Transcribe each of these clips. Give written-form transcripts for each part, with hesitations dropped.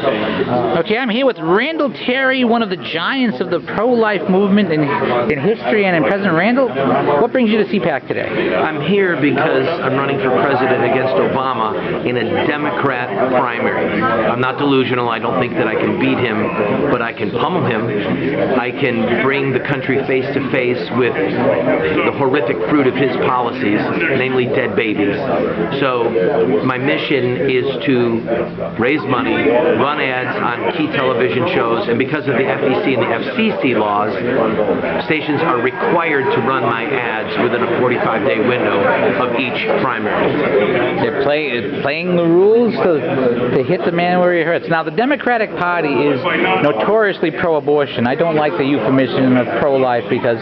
Okay, I'm here with Randall Terry, one of the giants of the pro-life movement in history and in President Randall. What brings you to CPAC today? I'm here because I'm running for president against Obama in a Democrat primary. I'm not delusional. I don't think that I can beat him, but I can pummel him. I can bring the country face to face with the horrific fruit of his policies, namely dead babies. So my mission is to raise money, run ads on key television shows, and because of the FEC and the FCC laws, stations are required to run my ads within a 45-day window of each primary. They're playing the rules to hit the man where he hurts. Now, the Democratic Party is notoriously pro-abortion. I don't like the euphemism of pro-life because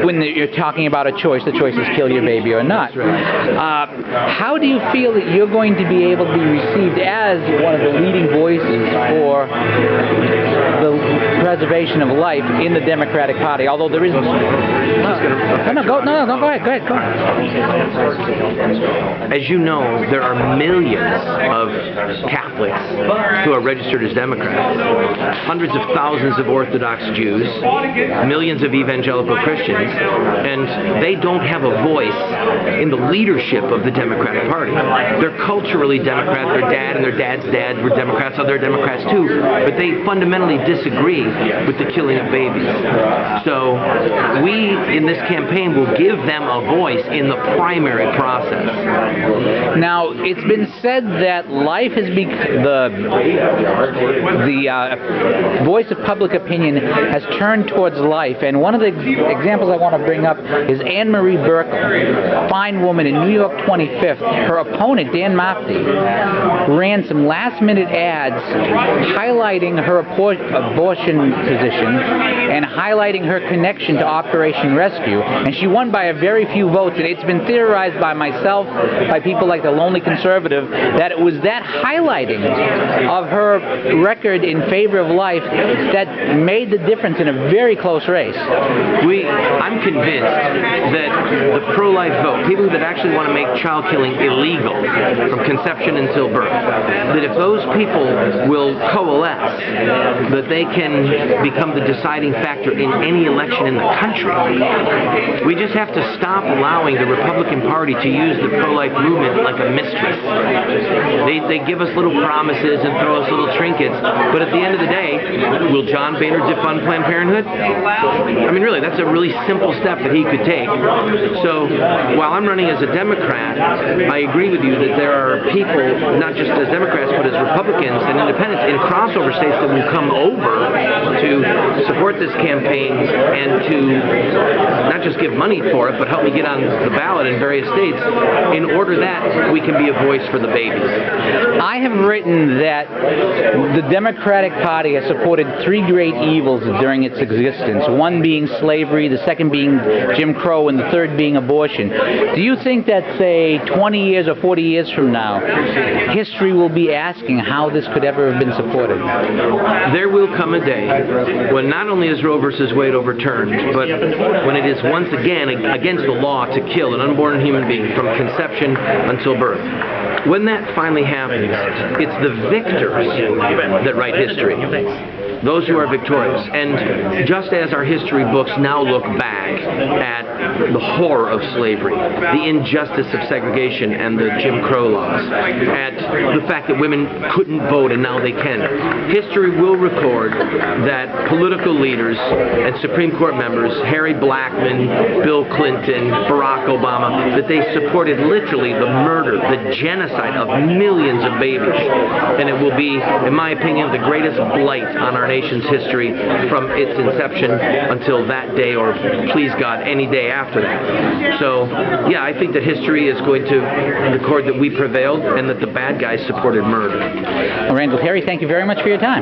when you're talking about a choice, the choice is kill your baby or not. How do you feel that you're going to be able to be received as one of the leading voices for the preservation of life in the Democratic Party? Although there isn't. Go ahead. As you know, there are millions of Catholics who are registered as Democrats, hundreds of thousands of Orthodox Jews, millions of evangelical Christians, and they don't have a voice in the leadership of the Democratic Party. They're culturally Democrat. Their dad and their dad's dad were Democrats, so they're Democrats too, but they fundamentally disagree with the killing of babies. So we, in this campaign, will give them a voice in the primary process. Now, it's been said that life has become the voice of public opinion has turned towards life, and one of the examples I want to bring up is Anne Marie Burkle, fine woman in New York 25th. Her opponent, Dan Mafty, ran some last-minute ads highlighting her abortion position and highlighting her connection to Operation Rescue, and she won by a very few votes. And it's been theorized by myself, by people like the Lonely Conservative, that it was that highlighting of her record in favor of life that made the difference in a very close race. I'm convinced that the pro-life vote, people that actually want to make child killing illegal from conception until birth, that if those people will coalesce, that they can become the deciding factor in any election in the country. We just have to stop allowing the Republican Party to use the pro-life movement like a mistress. They give us little promises and throw us little trinkets, but at the end of the day, will John Boehner defund Planned Parenthood? I mean, really, that's a really simple step that he could take. So while I'm running as a Democrat, I agree with you that there are people, not just as Democrats, but as Republicans and independents in crossover states that will come over to support this campaign and to not just give money for it, but help me get on the ballot in various states in order that we can be a voice for the babies. I have written that the Democratic Party has supported three great evils during its existence, one being slavery, the second being Jim Crow, and the third being abortion. Do you think that, say, 20 years or 40 years from now, history will be asking how this could ever have been supported? There will come a day when not only is Roe versus Wade overturned, but when it is once again against the law to kill an unborn human being from conception until birth. When that finally happens, it's the victors that write history. Those who are victorious. And just as our history books now look back at the horror of slavery, the injustice of segregation and the Jim Crow laws, at the fact that women couldn't vote and now they can, history will record that political leaders and Supreme Court members, Harry Blackmun, Bill Clinton, Barack Obama, that they supported literally the murder, the genocide of millions of babies. And it will be, in my opinion, the greatest blight on our nation's history from its inception until that day, or please God, any day after that. So, yeah, I think that history is going to record that we prevailed and that the bad guys supported murder. Randall Terry, thank you very much for your time.